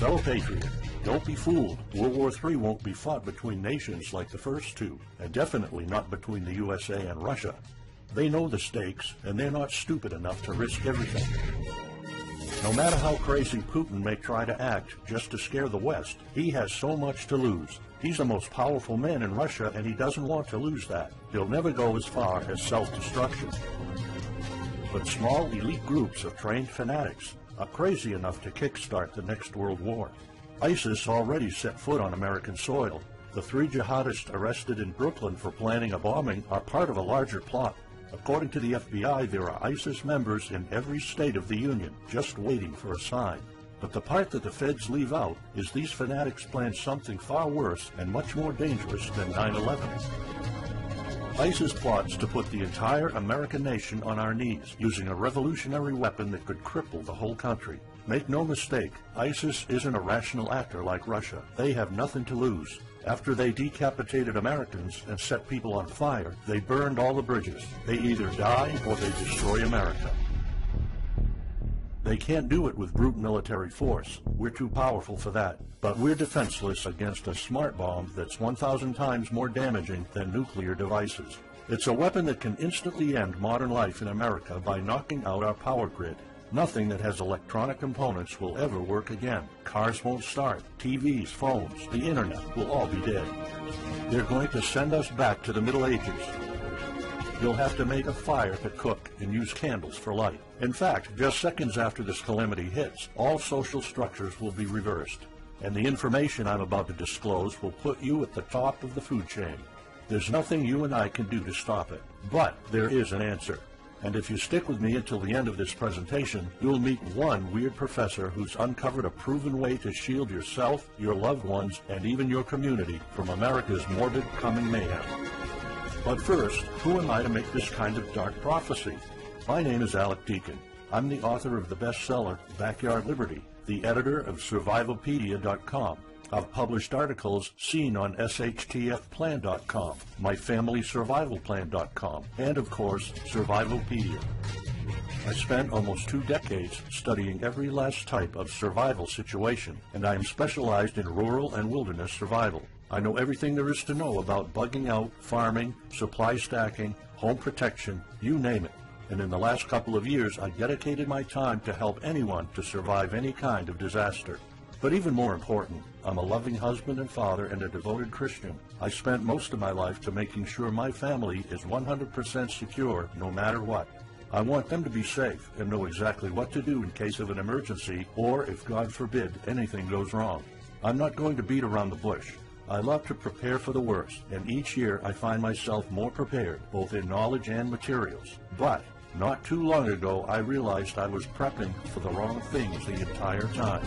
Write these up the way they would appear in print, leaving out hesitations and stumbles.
Fellow patriot, don't be fooled. World War III won't be fought between nations like the first two, and definitely not between the USA and Russia. They know the stakes, and they're not stupid enough to risk everything. No matter how crazy Putin may try to act just to scare the West, he has so much to lose. He's the most powerful man in Russia, and he doesn't want to lose that. He'll never go as far as self-destruction. But small elite groups of trained fanatics are crazy enough to kickstart the next world war. ISIS already set foot on American soil. The 3 jihadists arrested in Brooklyn for planning a bombing are part of a larger plot. According to the FBI, there are ISIS members in every state of the Union, just waiting for a sign. But the part that the feds leave out is these fanatics plan something far worse and much more dangerous than 9/11. ISIS plots to put the entire American nation on our knees, using a revolutionary weapon that could cripple the whole country. Make no mistake, ISIS isn't a rational actor like Russia. They have nothing to lose. After they decapitated Americans and set people on fire, they burned all the bridges. They either die or they destroy America. They can't do it with brute military force. We're too powerful for that. But we're defenseless against a smart bomb that's 1,000 times more damaging than nuclear devices. It's a weapon that can instantly end modern life in America by knocking out our power grid. Nothing that has electronic components will ever work again. Cars won't start. TVs, phones, the internet will all be dead. They're going to send us back to the Middle Ages. You'll have to make a fire to cook and use candles for light. In fact, just seconds after this calamity hits, all social structures will be reversed. And the information I'm about to disclose will put you at the top of the food chain. There's nothing you and I can do to stop it. But there is an answer. And if you stick with me until the end of this presentation, you'll meet one weird professor who's uncovered a proven way to shield yourself, your loved ones, and even your community from America's morbid coming mayhem. But first, who am I to make this kind of dark prophecy? My name is Alec Deacon. I'm the author of the bestseller, Backyard Liberty, the editor of Survivalopedia.com. I've published articles seen on SHTFplan.com, MyFamilySurvivalPlan.com, and of course, Survivalopedia. I spent almost 2 decades studying every last type of survival situation, and I am specialized in rural and wilderness survival. I know everything there is to know about bugging out, farming, supply stacking, home protection, you name it. And in the last couple of years, I dedicated my time to help anyone to survive any kind of disaster. But even more important, I'm a loving husband and father and a devoted Christian. I spent most of my life to making sure my family is 100% secure no matter what. I want them to be safe and know exactly what to do in case of an emergency or, if God forbid, anything goes wrong. I'm not going to beat around the bush. I love to prepare for the worst, and each year I find myself more prepared, both in knowledge and materials. But not too long ago, I realized I was prepping for the wrong things the entire time.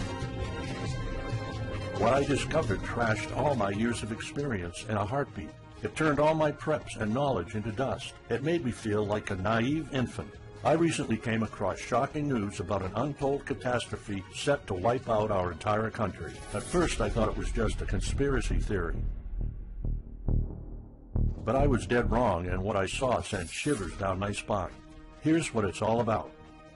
What I discovered trashed all my years of experience in a heartbeat. It turned all my preps and knowledge into dust. It made me feel like a naive infant. I recently came across shocking news about an untold catastrophe set to wipe out our entire country. At first, I thought it was just a conspiracy theory. But I was dead wrong, and what I saw sent shivers down my spine. Here's what it's all about.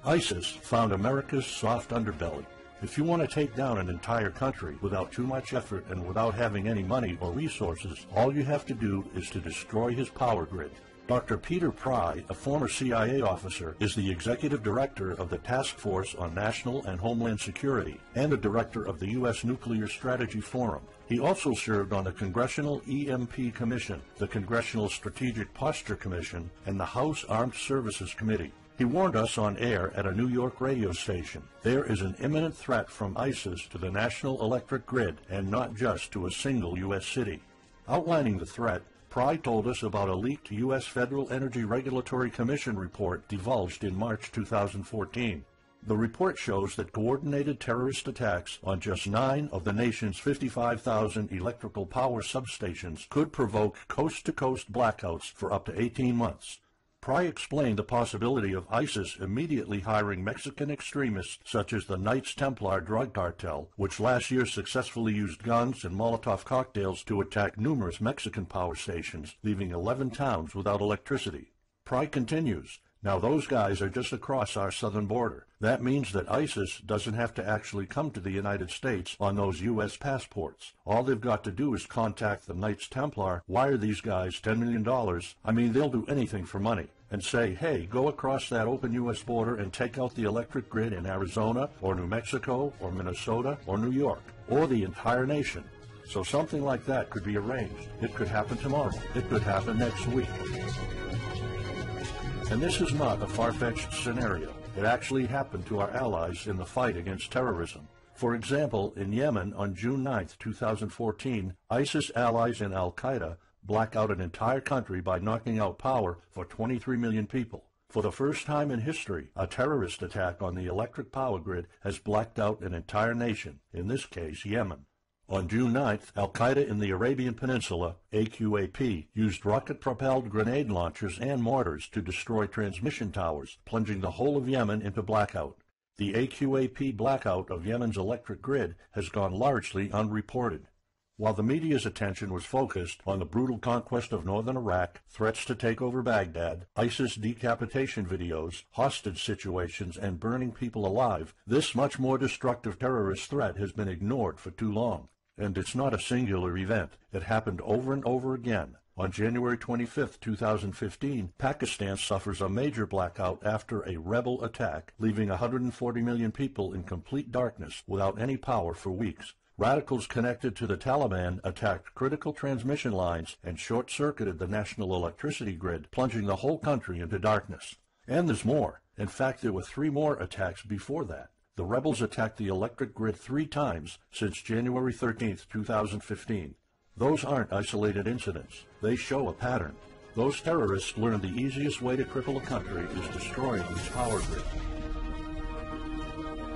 ISIS found America's soft underbelly. If you want to take down an entire country without too much effort and without having any money or resources, all you have to do is to destroy his power grid. Dr. Peter Pry, a former CIA officer, is the executive director of the Task Force on National and Homeland Security and the director of the U.S. Nuclear Strategy Forum. He also served on the Congressional EMP Commission, the Congressional Strategic Posture Commission, and the House Armed Services Committee. He warned us on air at a New York radio station. There is an imminent threat from ISIS to the national electric grid, and not just to a single U.S. city. Outlining the threat, Pry told us about a leaked U.S. Federal Energy Regulatory Commission report divulged in March 2014. The report shows that coordinated terrorist attacks on just 9 of the nation's 55,000 electrical power substations could provoke coast-to-coast blackouts for up to 18 months. Pry explained the possibility of ISIS immediately hiring Mexican extremists such as the Knights Templar drug cartel, which last year successfully used guns and Molotov cocktails to attack numerous Mexican power stations, leaving 11 towns without electricity. Pry continues, Now those guys are just across our southern border. That means that ISIS doesn't have to actually come to the United States on those U.S. passports. All they've got to do is contact the Knights Templar, wire these guys $10 million, I mean they'll do anything for money, and say, hey, go across that open U.S. border and take out the electric grid in Arizona or New Mexico or Minnesota or New York or the entire nation. So something like that could be arranged. It could happen tomorrow. It could happen next week. And this is not a far-fetched scenario. It actually happened to our allies in the fight against terrorism. For example, in Yemen on June 9, 2014, ISIS allies and al-Qaeda black out an entire country by knocking out power for 23 million people. For the first time in history, a terrorist attack on the electric power grid has blacked out an entire nation, in this case Yemen. On June 9th, al-Qaeda in the Arabian Peninsula, AQAP, used rocket-propelled grenade launchers and mortars to destroy transmission towers, plunging the whole of Yemen into blackout. The AQAP blackout of Yemen's electric grid has gone largely unreported. While the media's attention was focused on the brutal conquest of northern Iraq, threats to take over Baghdad, ISIS decapitation videos, hostage situations, and burning people alive, this much more destructive terrorist threat has been ignored for too long. And it's not a singular event. It happened over and over again. On January 25, 2015, Pakistan suffers a major blackout after a rebel attack, leaving 140 million people in complete darkness without any power for weeks. Radicals connected to the Taliban attacked critical transmission lines and short-circuited the national electricity grid, plunging the whole country into darkness. And there's more. In fact, there were 3 more attacks before that. The rebels attacked the electric grid 3 times since January 13, 2015. Those aren't isolated incidents. They show a pattern. Those terrorists learned the easiest way to cripple a country is destroying its power grid.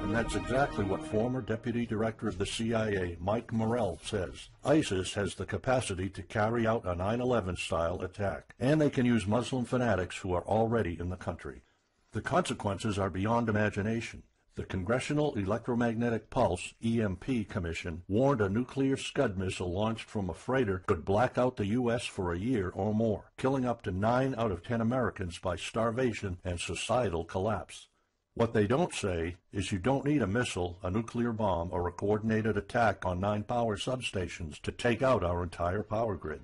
And that's exactly what former Deputy Director of the CIA, Mike Morrell, says. ISIS has the capacity to carry out a 9/11-style attack, and they can use Muslim fanatics who are already in the country. The consequences are beyond imagination. The Congressional Electromagnetic Pulse, EMP, Commission warned a nuclear Scud missile launched from a freighter could black out the U.S. for a year or more, killing up to 9 out of 10 Americans by starvation and societal collapse. What they don't say is you don't need a missile, a nuclear bomb, or a coordinated attack on 9 power substations to take out our entire power grid.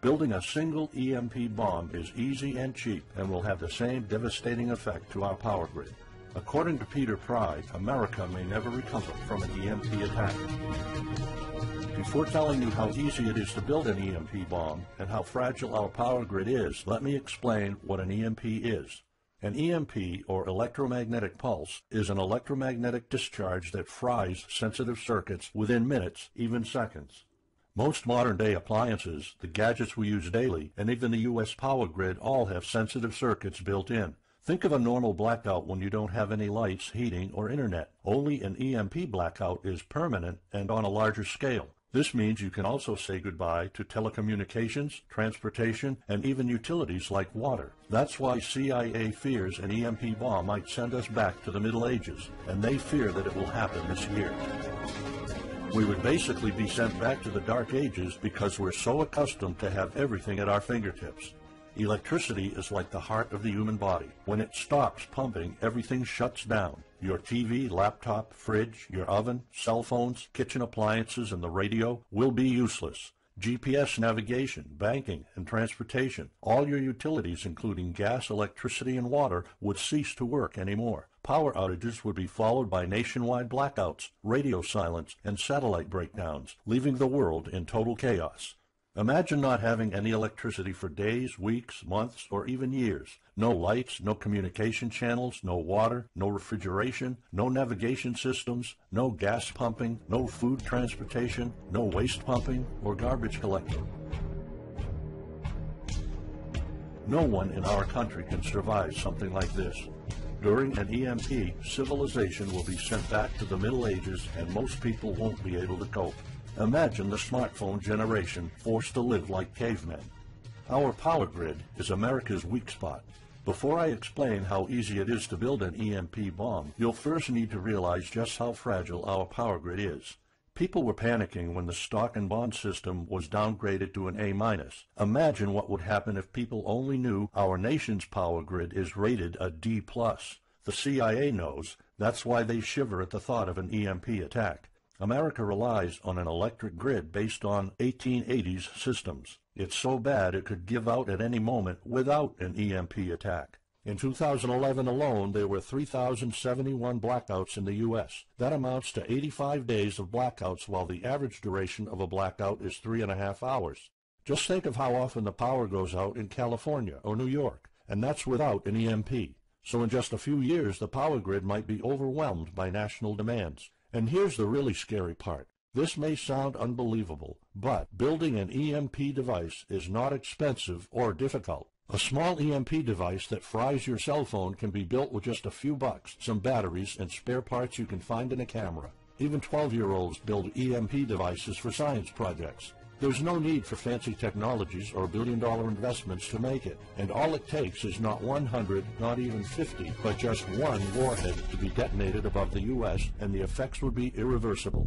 Building a single EMP bomb is easy and cheap and will have the same devastating effect to our power grid. According to Peter Pry, America may never recover from an EMP attack. Before telling you how easy it is to build an EMP bomb and how fragile our power grid is, let me explain what an EMP is. An EMP, or electromagnetic pulse, is an electromagnetic discharge that fries sensitive circuits within minutes, even seconds. Most modern-day appliances, the gadgets we use daily, and even the U.S. power grid all have sensitive circuits built in. Think of a normal blackout when you don't have any lights, heating, or internet. Only an EMP blackout is permanent and on a larger scale. This means you can also say goodbye to telecommunications, transportation, and even utilities like water. That's why CIA fears an EMP bomb might send us back to the Middle Ages, and they fear that it will happen this year. We would basically be sent back to the Dark Ages because we're so accustomed to have everything at our fingertips. Electricity is like the heart of the human body. When it stops pumping, everything shuts down. Your TV, laptop, fridge, your oven, cell phones, kitchen appliances, and the radio will be useless. GPS navigation, banking, and transportation, all your utilities, including gas, electricity, and water, would cease to work anymore. Power outages would be followed by nationwide blackouts, radio silence, and satellite breakdowns, leaving the world in total chaos. Imagine not having any electricity for days, weeks, months, or even years. No lights, no communication channels, no water, no refrigeration, no navigation systems, no gas pumping, no food transportation, no waste pumping, or garbage collecting. No one in our country can survive something like this. During an EMP, civilization will be sent back to the Middle Ages and most people won't be able to cope. Imagine the smartphone generation forced to live like cavemen. Our power grid is America's weak spot. Before I explain how easy it is to build an EMP bomb, you'll first need to realize just how fragile our power grid is. People were panicking when the stock and bond system was downgraded to an A-. Imagine what would happen if people only knew our nation's power grid is rated a D+. The CIA knows. That's why they shiver at the thought of an EMP attack. America relies on an electric grid based on 1880s systems. It's so bad it could give out at any moment without an EMP attack. In 2011 alone, there were 3,071 blackouts in the U.S. That amounts to 85 days of blackouts, while the average duration of a blackout is 3.5 hours. Just think of how often the power goes out in California or New York, and that's without an EMP. So in just a few years, the power grid might be overwhelmed by national demands. And here's the really scary part. This may sound unbelievable, but building an EMP device is not expensive or difficult. A small EMP device that fries your cell phone can be built with just a few bucks, some batteries, and spare parts you can find in a camera. Even 12-year-olds build EMP devices for science projects. There's no need for fancy technologies or billion-dollar investments to make it, and all it takes is not 100, not even 50, but just one warhead to be detonated above the U.S., and the effects would be irreversible.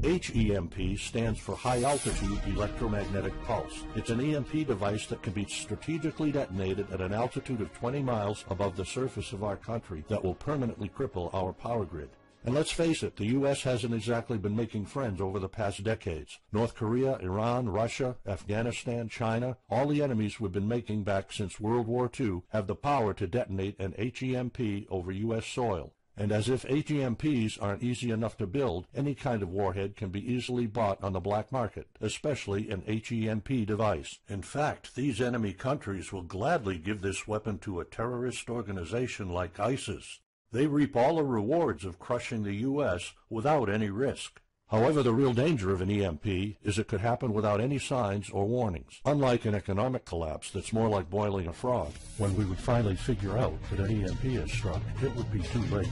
HEMP stands for High Altitude Electromagnetic Pulse. It's an EMP device that can be strategically detonated at an altitude of 20 miles above the surface of our country that will permanently cripple our power grid. And let's face it, the U.S. hasn't exactly been making friends over the past decades. North Korea, Iran, Russia, Afghanistan, China, all the enemies we've been making back since World War II have the power to detonate an HEMP over U.S. soil. And as if HEMPs aren't easy enough to build, any kind of warhead can be easily bought on the black market, especially an HEMP device. In fact, these enemy countries will gladly give this weapon to a terrorist organization like ISIS. They reap all the rewards of crushing the U.S. without any risk. However, the real danger of an EMP is it could happen without any signs or warnings. Unlike an economic collapse that's more like boiling a frog, when we would finally figure out that an EMP has struck, it would be too late.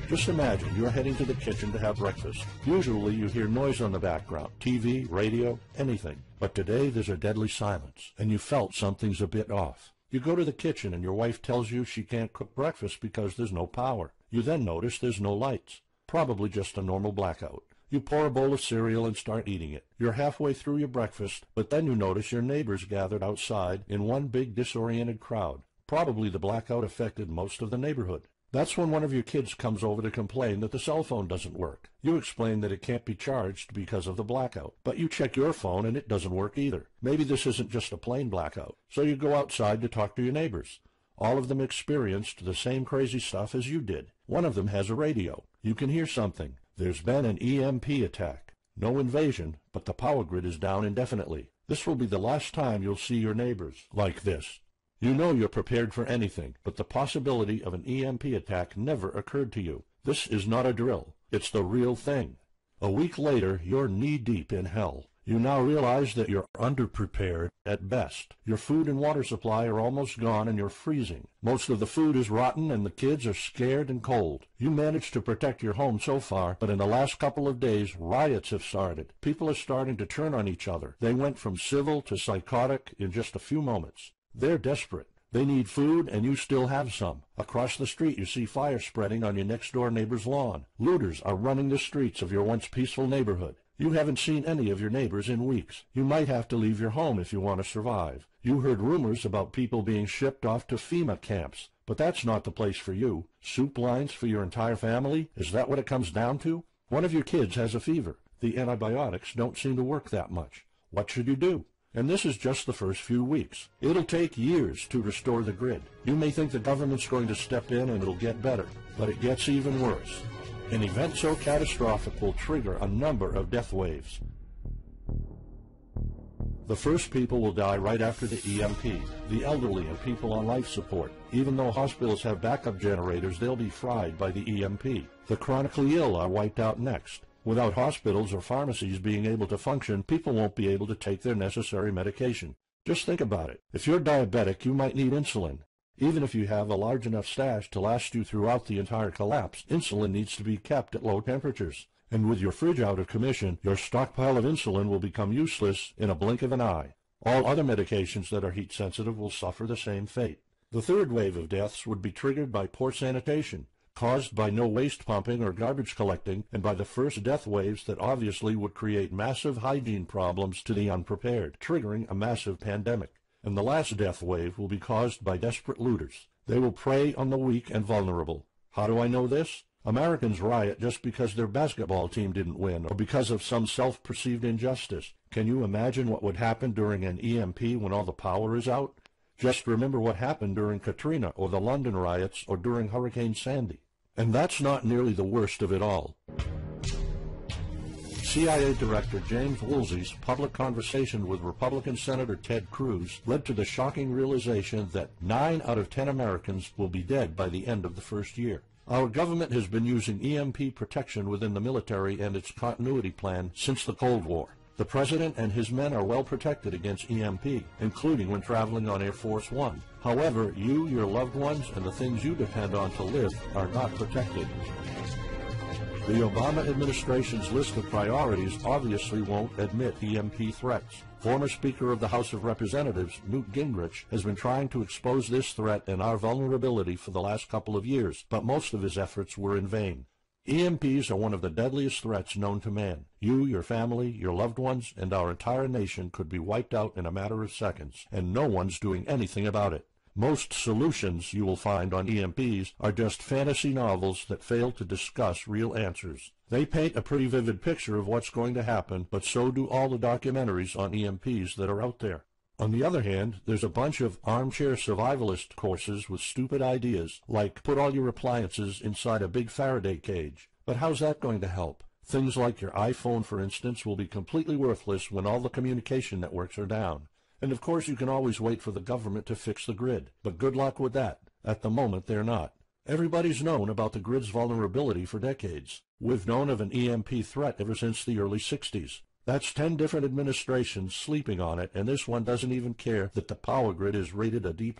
Just imagine you're heading to the kitchen to have breakfast. Usually you hear noise on the background, TV, radio, anything. But today there's a deadly silence, and you felt something's a bit off. You go to the kitchen and your wife tells you she can't cook breakfast because there's no power. You then notice there's no lights. Probably just a normal blackout. You pour a bowl of cereal and start eating it. You're halfway through your breakfast, but then you notice your neighbors gathered outside in one big disoriented crowd. Probably the blackout affected most of the neighborhood. That's when one of your kids comes over to complain that the cell phone doesn't work. You explain that it can't be charged because of the blackout, but you check your phone and it doesn't work either. Maybe this isn't just a plain blackout, so you go outside to talk to your neighbors. All of them experienced the same crazy stuff as you did. One of them has a radio. You can hear something. There's been an EMP attack. No invasion, but the power grid is down indefinitely. This will be the last time you'll see your neighbors like this. You know you're prepared for anything, but the possibility of an EMP attack never occurred to you. This is not a drill. It's the real thing. A week later, you're knee-deep in hell. You now realize that you're underprepared at best. Your food and water supply are almost gone and you're freezing. Most of the food is rotten and the kids are scared and cold. You managed to protect your home so far, but in the last couple of days, riots have started. People are starting to turn on each other. They went from civil to psychotic in just a few moments. They're desperate. They need food, and you still have some. Across the street, you see fire spreading on your next-door neighbor's lawn. Looters are running the streets of your once peaceful neighborhood. You haven't seen any of your neighbors in weeks. You might have to leave your home if you want to survive. You heard rumors about people being shipped off to FEMA camps, but that's not the place for you. Soup lines for your entire family? Is that what it comes down to? One of your kids has a fever. The antibiotics don't seem to work that much. What should you do? And this is just the first few weeks. It'll take years to restore the grid. You may think the government's going to step in and it'll get better, but it gets even worse. An event so catastrophic will trigger a number of death waves. The first people will die right after the EMP, the elderly and people on life support. Even though hospitals have backup generators, they'll be fried by the EMP. The chronically ill are wiped out next. Without hospitals or pharmacies being able to function, people won't be able to take their necessary medication. Just think about it. If you're diabetic, you might need insulin. Even if you have a large enough stash to last you throughout the entire collapse, insulin needs to be kept at low temperatures. And with your fridge out of commission, your stockpile of insulin will become useless in a blink of an eye. All other medications that are heat sensitive will suffer the same fate. The third wave of deaths would be triggered by poor sanitation. caused by no waste pumping or garbage collecting, and by the first death waves that obviously would create massive hygiene problems to the unprepared, triggering a massive pandemic. And the last death wave will be caused by desperate looters. They will prey on the weak and vulnerable. How do I know this? Americans riot just because their basketball team didn't win, or because of some self-perceived injustice. Can you imagine what would happen during an EMP when all the power is out? Just remember what happened during Katrina, or the London riots, or during Hurricane Sandy. And that's not nearly the worst of it all. CIA Director James Woolsey's public conversation with Republican Senator Ted Cruz led to the shocking realization that 9 out of 10 Americans will be dead by the end of the first year. Our government has been using EMP protection within the military and its continuity plan since the Cold War. The President and his men are well protected against EMP, including when traveling on Air Force One. However, you, your loved ones, and the things you depend on to live are not protected. The Obama administration's list of priorities obviously won't admit EMP threats. Former Speaker of the House of Representatives, Newt Gingrich, has been trying to expose this threat and our vulnerability for the last couple of years, but most of his efforts were in vain. EMPs are one of the deadliest threats known to man. You, your family, your loved ones, and our entire nation could be wiped out in a matter of seconds, and no one's doing anything about it. Most solutions you will find on EMPs are just fantasy novels that fail to discuss real answers. They paint a pretty vivid picture of what's going to happen, but so do all the documentaries on EMPs that are out there. On the other hand, there's a bunch of armchair survivalist courses with stupid ideas, like put all your appliances inside a big Faraday cage. But how's that going to help? Things like your iPhone, for instance, will be completely worthless when all the communication networks are down. And of course you can always wait for the government to fix the grid, but good luck with that. At the moment they're not. Everybody's known about the grid's vulnerability for decades. We've known of an EMP threat ever since the early 60s. That's 10 different administrations sleeping on it, and this one doesn't even care that the power grid is rated a D+.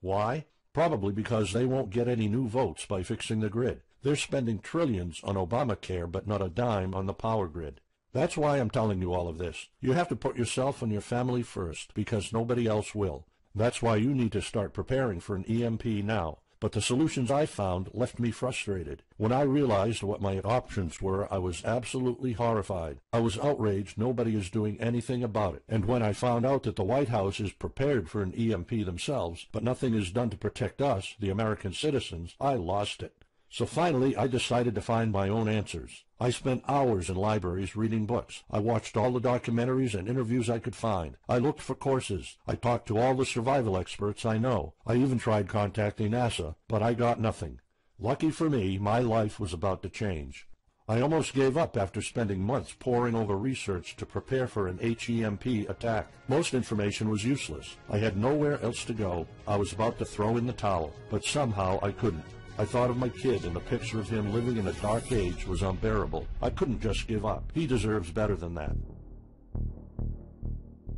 Why? Probably because they won't get any new votes by fixing the grid. They're spending trillions on Obamacare, but not a dime on the power grid. That's why I'm telling you all of this. You have to put yourself and your family first, because nobody else will. That's why you need to start preparing for an EMP now. But the solutions I found left me frustrated. When I realized what my options were, I was absolutely horrified. I was outraged nobody is doing anything about it. And when I found out that the White House is prepared for an EMP themselves, but nothing is done to protect us, the American citizens, I lost it. So finally, I decided to find my own answers. I spent hours in libraries reading books. I watched all the documentaries and interviews I could find. I looked for courses. I talked to all the survival experts I know. I even tried contacting NASA, but I got nothing. Lucky for me, my life was about to change. I almost gave up after spending months poring over research to prepare for an HEMP attack. Most information was useless. I had nowhere else to go. I was about to throw in the towel, but somehow I couldn't. I thought of my kid, and the picture of him living in a dark age was unbearable. I couldn't just give up. He deserves better than that.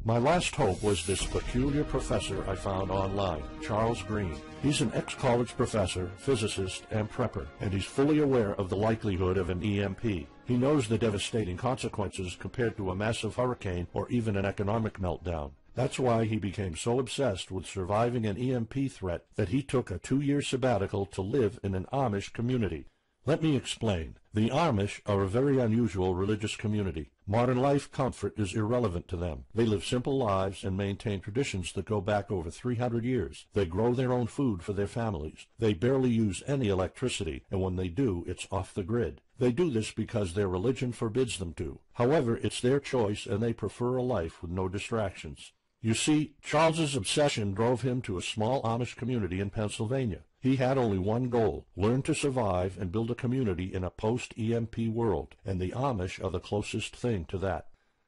My last hope was this peculiar professor I found online, Charles Green. He's an ex-college professor, physicist, and prepper, and he's fully aware of the likelihood of an EMP. He knows the devastating consequences compared to a massive hurricane or even an economic meltdown. That's why he became so obsessed with surviving an EMP threat that he took a 2-year sabbatical to live in an Amish community. Let me explain. The Amish are a very unusual religious community. Modern life comfort is irrelevant to them. They live simple lives and maintain traditions that go back over 300 years. They grow their own food for their families. They barely use any electricity, and when they do, it's off the grid. They do this because their religion forbids them to. However, it's their choice, and they prefer a life with no distractions. You see, Charles's obsession drove him to a small Amish community in Pennsylvania. He had only one goal: learn to survive and build a community in a post-EMP world, and the Amish are the closest thing to that.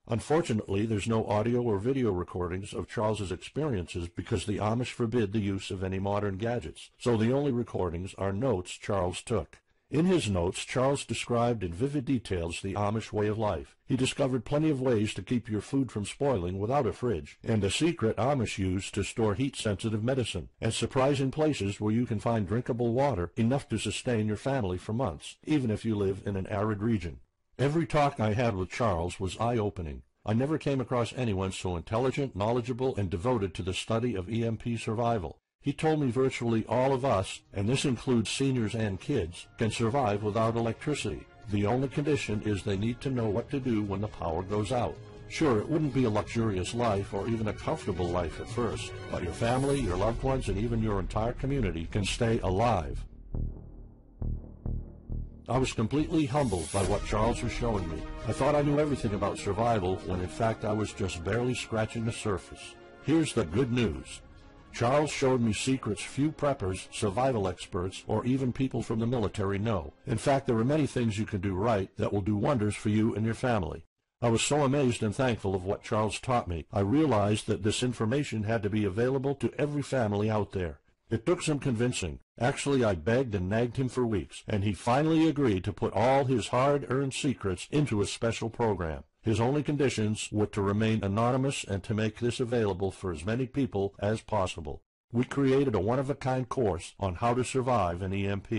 Unfortunately, there's no audio or video recordings of Charles's experiences because the Amish forbid the use of any modern gadgets, so the only recordings are notes Charles took. In his notes, Charles described in vivid details the Amish way of life. He discovered plenty of ways to keep your food from spoiling without a fridge, and a secret Amish use to store heat-sensitive medicine, and surprising places where you can find drinkable water enough to sustain your family for months, even if you live in an arid region. Every talk I had with Charles was eye-opening. I never came across anyone so intelligent, knowledgeable, and devoted to the study of EMP survival. He told me virtually all of us, and this includes seniors and kids, can survive without electricity. The only condition is they need to know what to do when the power goes out. Sure, it wouldn't be a luxurious life or even a comfortable life at first, but your family, your loved ones, and even your entire community can stay alive. I was completely humbled by what Charles was showing me. I thought I knew everything about survival when in fact I was just barely scratching the surface. Here's the good news. Charles showed me secrets few preppers, survival experts, or even people from the military know. In fact, there are many things you can do right that will do wonders for you and your family. I was so amazed and thankful of what Charles taught me. I realized that this information had to be available to every family out there. It took some convincing. Actually, I begged and nagged him for weeks, and he finally agreed to put all his hard-earned secrets into a special program. His only conditions were to remain anonymous and to make this available for as many people as possible. We created a one-of-a-kind course on how to survive an EMP.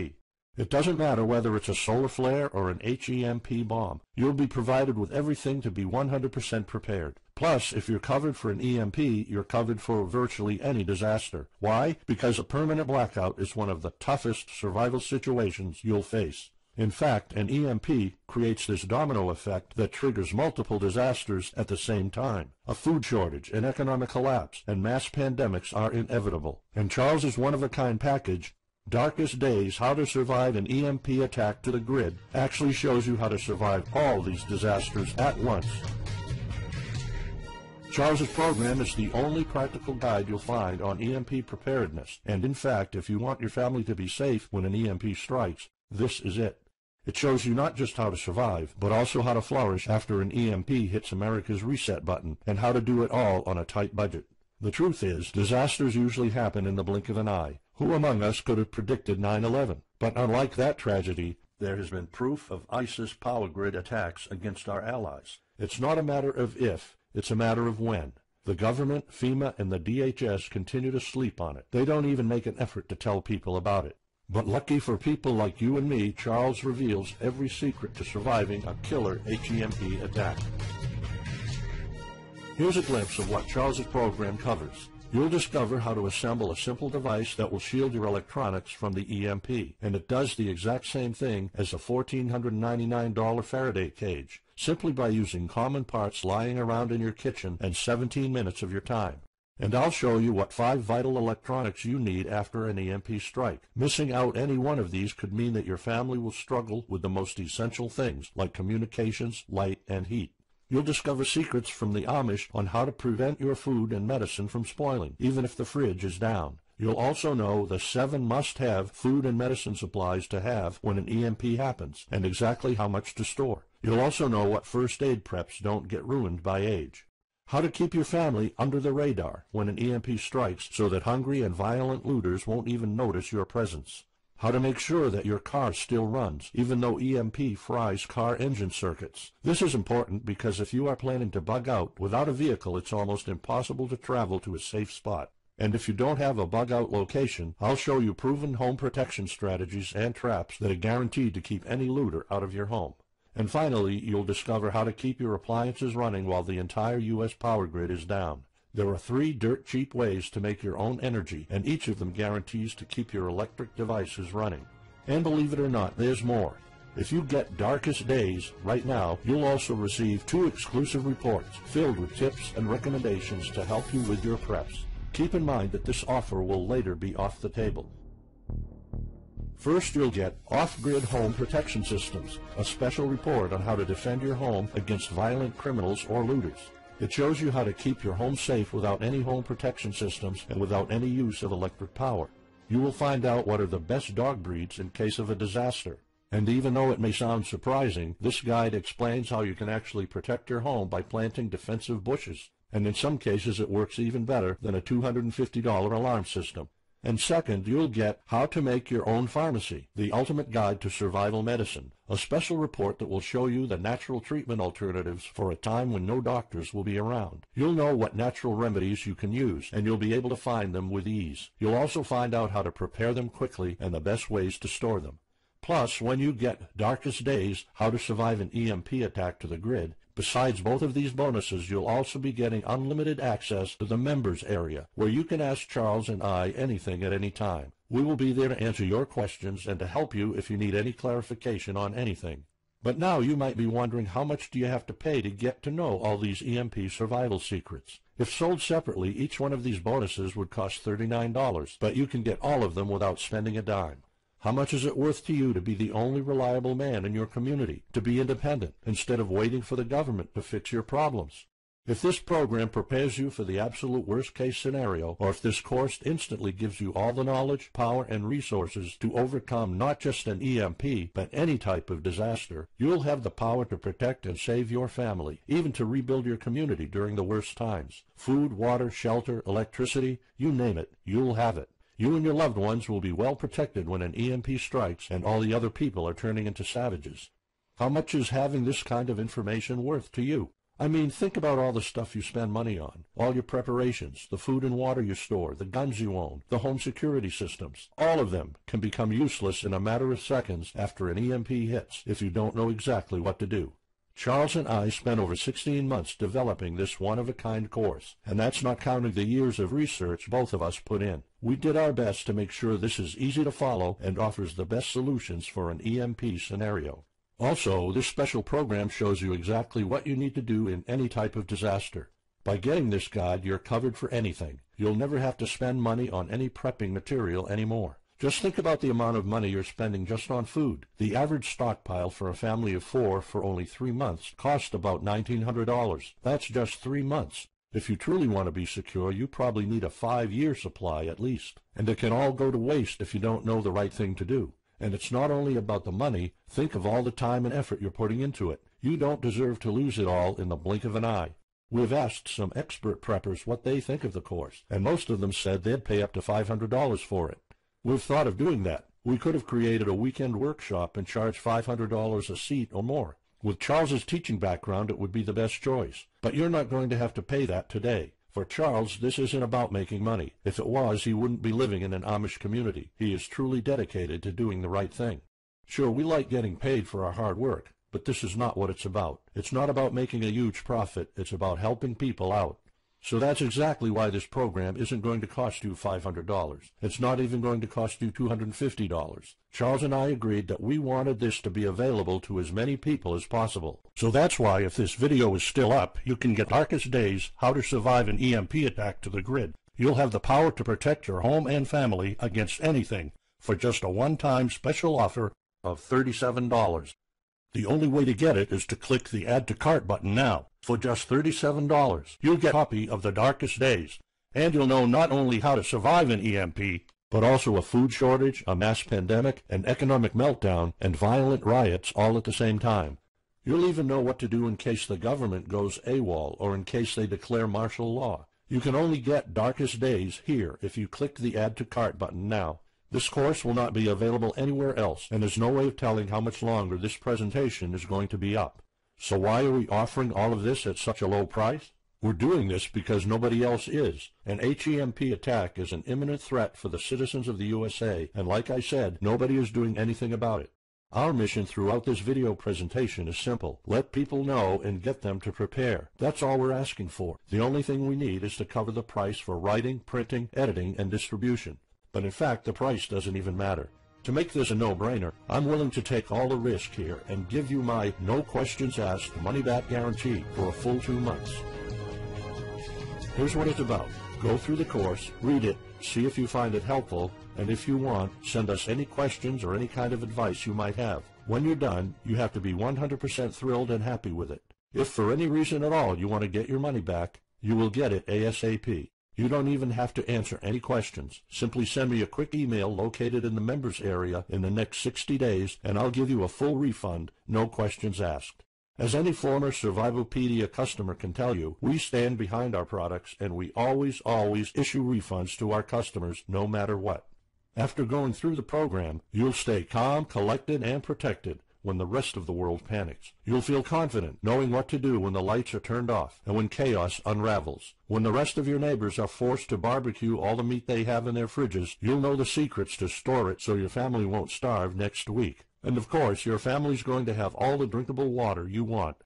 It doesn't matter whether it's a solar flare or an HEMP bomb. You'll be provided with everything to be 100% prepared. Plus, if you're covered for an EMP, you're covered for virtually any disaster. Why? Because a permanent blackout is one of the toughest survival situations you'll face. In fact, an EMP creates this domino effect that triggers multiple disasters at the same time. A food shortage, an economic collapse, and mass pandemics are inevitable. And Charles's one-of-a-kind package, Darkest Days, How to Survive an EMP Attack to the Grid, actually shows you how to survive all these disasters at once. Charles's program is the only practical guide you'll find on EMP preparedness, and in fact, if you want your family to be safe when an EMP strikes, this is it. It shows you not just how to survive, but also how to flourish after an EMP hits America's reset button, and how to do it all on a tight budget. The truth is, disasters usually happen in the blink of an eye. Who among us could have predicted 9/11? But unlike that tragedy, there has been proof of ISIS power grid attacks against our allies. It's not a matter of if, it's a matter of when. The government, FEMA, and the DHS continue to sleep on it. They don't even make an effort to tell people about it. But lucky for people like you and me, Charles reveals every secret to surviving a killer HEMP attack. Here's a glimpse of what Charles's program covers. You'll discover how to assemble a simple device that will shield your electronics from the EMP, and it does the exact same thing as a $1,499 Faraday cage, simply by using common parts lying around in your kitchen and 17 minutes of your time. And I'll show you what 5 vital electronics you need after an EMP strike. Missing out any one of these could mean that your family will struggle with the most essential things like communications, light, and heat. You'll discover secrets from the Amish on how to prevent your food and medicine from spoiling, even if the fridge is down. You'll also know the 7 must-have food and medicine supplies to have when an EMP happens, and exactly how much to store. You'll also know what first aid preps don't get ruined by age. How to keep your family under the radar when an EMP strikes so that hungry and violent looters won't even notice your presence. How to make sure that your car still runs, even though EMP fries car engine circuits. This is important because if you are planning to bug out, without a vehicle it's almost impossible to travel to a safe spot. And if you don't have a bug-out location, I'll show you proven home protection strategies and traps that are guaranteed to keep any looter out of your home. And finally, you'll discover how to keep your appliances running while the entire U.S. power grid is down. There are 3 dirt-cheap ways to make your own energy, and each of them guarantees to keep your electric devices running. And believe it or not, there's more. If you get Darkest Days right now, you'll also receive 2 exclusive reports filled with tips and recommendations to help you with your preps. Keep in mind that this offer will later be off the table. First, you'll get Off-Grid Home Protection Systems, a special report on how to defend your home against violent criminals or looters. It shows you how to keep your home safe without any home protection systems and without any use of electric power. You will find out what are the best dog breeds in case of a disaster. And even though it may sound surprising, this guide explains how you can actually protect your home by planting defensive bushes. And in some cases it works even better than a $250 alarm system. And second, you'll get How to Make Your Own Pharmacy, the ultimate guide to survival medicine, a special report that will show you the natural treatment alternatives for a time when no doctors will be around. You'll know what natural remedies you can use, and you'll be able to find them with ease. You'll also find out how to prepare them quickly and the best ways to store them. Plus, when you get Darkest Days, How to Survive an EMP Attack to the Grid, Besides both of these bonuses, you'll also be getting unlimited access to the members area, where you can ask Charles and I anything at any time. We will be there to answer your questions and to help you if you need any clarification on anything. But now you might be wondering, how much do you have to pay to get to know all these EMP survival secrets? If sold separately, each one of these bonuses would cost $39, but you can get all of them without spending a dime. How much is it worth to you to be the only reliable man in your community, to be independent, instead of waiting for the government to fix your problems? If this program prepares you for the absolute worst-case scenario, or if this course instantly gives you all the knowledge, power, and resources to overcome not just an EMP, but any type of disaster, you'll have the power to protect and save your family, even to rebuild your community during the worst times. Food, water, shelter, electricity, you name it, you'll have it. You and your loved ones will be well protected when an EMP strikes and all the other people are turning into savages. How much is having this kind of information worth to you? I mean, think about all the stuff you spend money on, all your preparations, the food and water you store, the guns you own, the home security systems. All of them can become useless in a matter of seconds after an EMP hits if you don't know exactly what to do. Charles and I spent over 16 months developing this one-of-a-kind course, and that's not counting the years of research both of us put in. We did our best to make sure this is easy to follow and offers the best solutions for an EMP scenario. Also, this special program shows you exactly what you need to do in any type of disaster. By getting this guide, you're covered for anything. You'll never have to spend money on any prepping material anymore. Just think about the amount of money you're spending just on food. The average stockpile for a family of 4 for only 3 months costs about $1,900. That's just 3 months. If you truly want to be secure, you probably need a 5-year supply at least. And it can all go to waste if you don't know the right thing to do. And it's not only about the money. Think of all the time and effort you're putting into it. You don't deserve to lose it all in the blink of an eye. We've asked some expert preppers what they think of the course, and most of them said they'd pay up to $500 for it. We've thought of doing that. We could have created a weekend workshop and charged $500 a seat or more. With Charles's teaching background, it would be the best choice. But you're not going to have to pay that today. For Charles, this isn't about making money. If it was, he wouldn't be living in an Amish community. He is truly dedicated to doing the right thing. Sure, we like getting paid for our hard work, but this is not what it's about. It's not about making a huge profit. It's about helping people out. So that's exactly why this program isn't going to cost you $500. It's not even going to cost you $250. Charles and I agreed that we wanted this to be available to as many people as possible. So that's why, if this video is still up, you can get Darkest Days, How to Survive an EMP Attack to the grid. You'll have the power to protect your home and family against anything for just a one-time special offer of $37. The only way to get it is to click the Add to Cart button now. For just $37, you'll get a copy of The Darkest Days, and you'll know not only how to survive an EMP, but also a food shortage, a mass pandemic, an economic meltdown, and violent riots all at the same time. You'll even know what to do in case the government goes AWOL or in case they declare martial law. You can only get Darkest Days here if you click the Add to Cart button now. This course will not be available anywhere else, and there's no way of telling how much longer this presentation is going to be up. So why are we offering all of this at such a low price? We're doing this because nobody else is. An HEMP attack is an imminent threat for the citizens of the USA, and like I said, nobody is doing anything about it. Our mission throughout this video presentation is simple. Let people know and get them to prepare. That's all we're asking for. The only thing we need is to cover the price for writing, printing, editing, and distribution. But in fact, the price doesn't even matter. To make this a no-brainer, I'm willing to take all the risk here and give you my no questions asked money-back guarantee for a full 2 months. Here's what it's about. Go through the course, read it, see if you find it helpful, and if you want, send us any questions or any kind of advice you might have. When you're done, you have to be 100% thrilled and happy with it. If for any reason at all you want to get your money back, you will get it ASAP. You don't even have to answer any questions. Simply send me a quick email located in the members area in the next 60 days, and I'll give you a full refund, no questions asked. As any former Survivalpedia customer can tell you, we stand behind our products, and we always issue refunds to our customers no matter what. After going through the program, you'll stay calm, collected, and protected when the rest of the world panics. You'll feel confident knowing what to do when the lights are turned off and when chaos unravels. When the rest of your neighbors are forced to barbecue all the meat they have in their fridges, you'll know the secrets to store it so your family won't starve next week. And of course, your family's going to have all the drinkable water you want.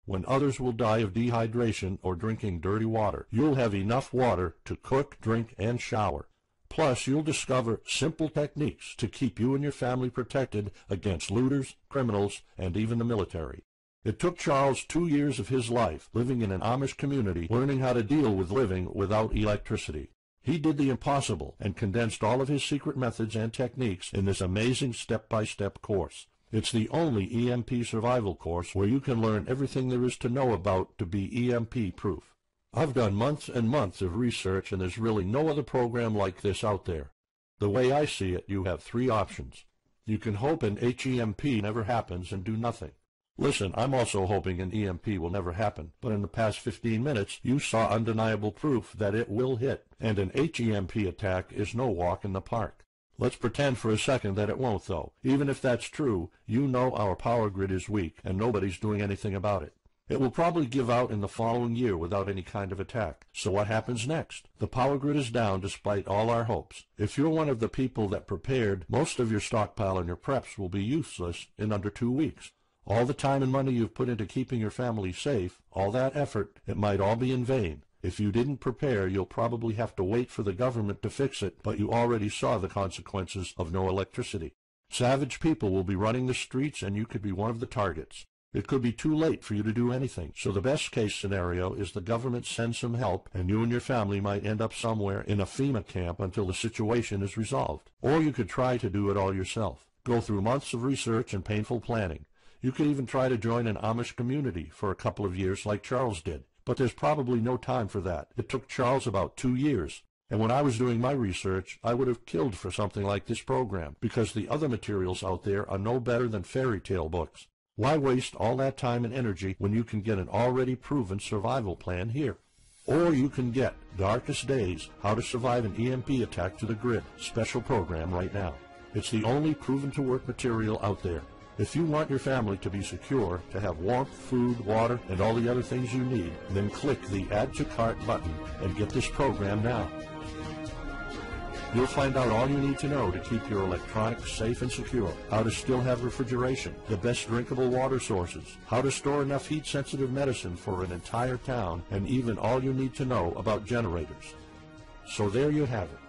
When others will die of dehydration or drinking dirty water, you'll have enough water to cook, drink, and shower. Plus, you'll discover simple techniques to keep you and your family protected against looters, criminals, and even the military. It took Charles 2 years of his life living in an Amish community learning how to deal with living without electricity. He did the impossible and condensed all of his secret methods and techniques in this amazing step-by-step course. It's the only EMP survival course where you can learn everything there is to know about to be EMP-proof. I've done months and months of research, and there's really no other program like this out there. The way I see it, you have 3 options. You can hope an HEMP never happens and do nothing. Listen, I'm also hoping an EMP will never happen, but in the past 15 minutes, you saw undeniable proof that it will hit, and an HEMP attack is no walk in the park. Let's pretend for a second that it won't, though. Even if that's true, you know our power grid is weak, and nobody's doing anything about it. It will probably give out in the following year without any kind of attack. So what happens next? The power grid is down despite all our hopes. If you're one of the people that prepared, most of your stockpile and your preps will be useless in under 2 weeks. All the time and money you've put into keeping your family safe, all that effort, it might all be in vain. If you didn't prepare, you'll probably have to wait for the government to fix it, but you already saw the consequences of no electricity. Savage people will be running the streets, and you could be one of the targets. It could be too late for you to do anything, so the best case scenario is the government sends some help, and you and your family might end up somewhere in a FEMA camp until the situation is resolved. Or you could try to do it all yourself. Go through months of research and painful planning. You could even try to join an Amish community for a couple of years like Charles did. But there's probably no time for that. It took Charles about 2 years. And when I was doing my research, I would have killed for something like this program, because the other materials out there are no better than fairy tale books. Why waste all that time and energy when you can get an already proven survival plan here? Or you can get Darkest Days, How to Survive an EMP Attack to the Grid special program right now. It's the only proven-to-work material out there. If you want your family to be secure, to have warmth, food, water, and all the other things you need, then click the Add to Cart button and get this program now. You'll find out all you need to know to keep your electronics safe and secure, how to still have refrigeration, the best drinkable water sources, how to store enough heat-sensitive medicine for an entire town, and even all you need to know about generators. So there you have it.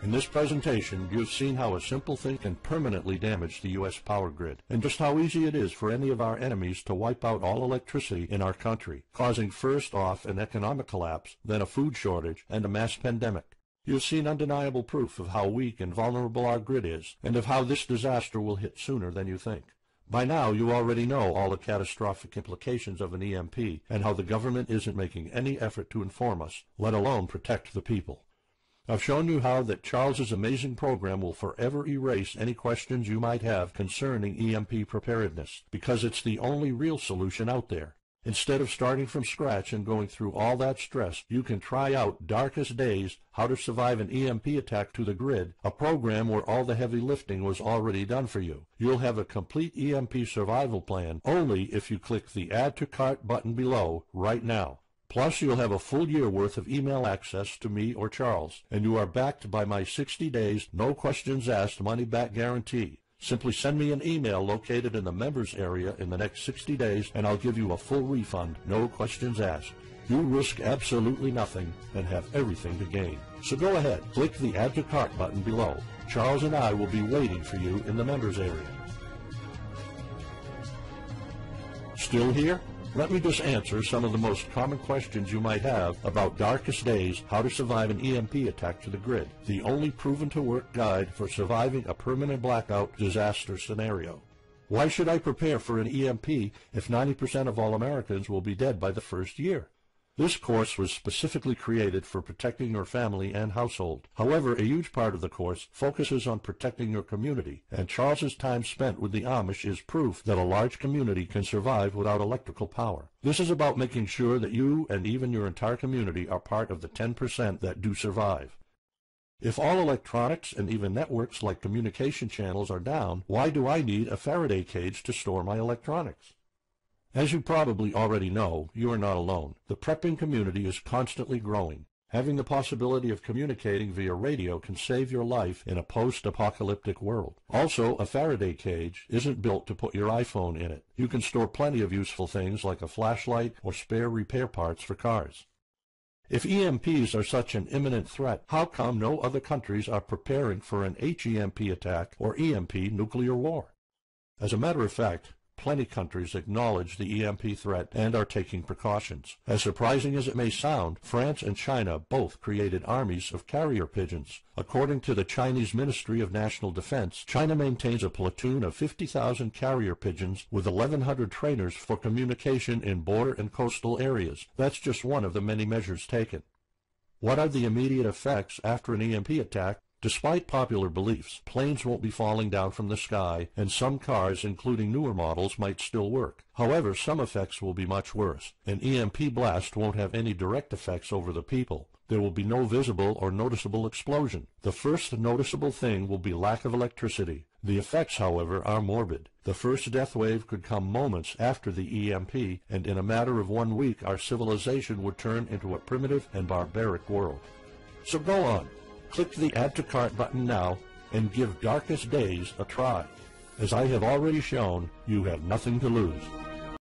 In this presentation, you've seen how a simple thing can permanently damage the U.S. power grid, and just how easy it is for any of our enemies to wipe out all electricity in our country, causing first off an economic collapse, then a food shortage, and a mass pandemic. You've seen undeniable proof of how weak and vulnerable our grid is, and of how this disaster will hit sooner than you think. By now, you already know all the catastrophic implications of an EMP, and how the government isn't making any effort to inform us, let alone protect the people. I've shown you how that Charles's amazing program will forever erase any questions you might have concerning EMP preparedness, because it's the only real solution out there. Instead of starting from scratch and going through all that stress, you can try out Darkest Days, How to Survive an EMP Attack to the Grid, a program where all the heavy lifting was already done for you. You'll have a complete EMP survival plan only if you click the Add to Cart button below right now. Plus, you'll have a full year worth of email access to me or Charles, and you are backed by my 60 days, no questions asked money-back guarantee. Simply send me an email located in the members area in the next 60 days, and I'll give you a full refund, no questions asked. You risk absolutely nothing and have everything to gain. So go ahead, click the Add to Cart button below. Charles and I will be waiting for you in the members area. Still here? Let me just answer some of the most common questions you might have about Darkest Days, How to Survive an EMP Attack to the Grid, the only proven-to-work guide for surviving a permanent blackout disaster scenario. Why should I prepare for an EMP if 90% of all Americans will be dead by the first year? This course was specifically created for protecting your family and household. However, a huge part of the course focuses on protecting your community, and Charles's time spent with the Amish is proof that a large community can survive without electrical power. This is about making sure that you and even your entire community are part of the 10% that do survive. If all electronics and even networks like communication channels are down, why do I need a Faraday cage to store my electronics? As you probably already know, you are not alone. The prepping community is constantly growing. Having the possibility of communicating via radio can save your life in a post-apocalyptic world. Also, a Faraday cage isn't built to put your iPhone in it. You can store plenty of useful things like a flashlight or spare repair parts for cars. If EMPs are such an imminent threat, how come no other countries are preparing for an HEMP attack or EMP nuclear war? As a matter of fact, plenty countries acknowledge the EMP threat and are taking precautions. As surprising as it may sound, France and China both created armies of carrier pigeons. According to the Chinese Ministry of National Defense, China maintains a platoon of 50,000 carrier pigeons with 1,100 trainers for communication in border and coastal areas. That's just one of the many measures taken. What are the immediate effects after an EMP attack? Despite popular beliefs, planes won't be falling down from the sky, and some cars, including newer models, might still work. However, some effects will be much worse. An EMP blast won't have any direct effects over the people. There will be no visible or noticeable explosion. The first noticeable thing will be lack of electricity. The effects, however, are morbid. The first death wave could come moments after the EMP, and in a matter of 1 week, our civilization would turn into a primitive and barbaric world. So go on. Click the Add to Cart button now and give Darkest Days a try. As I have already shown, you have nothing to lose.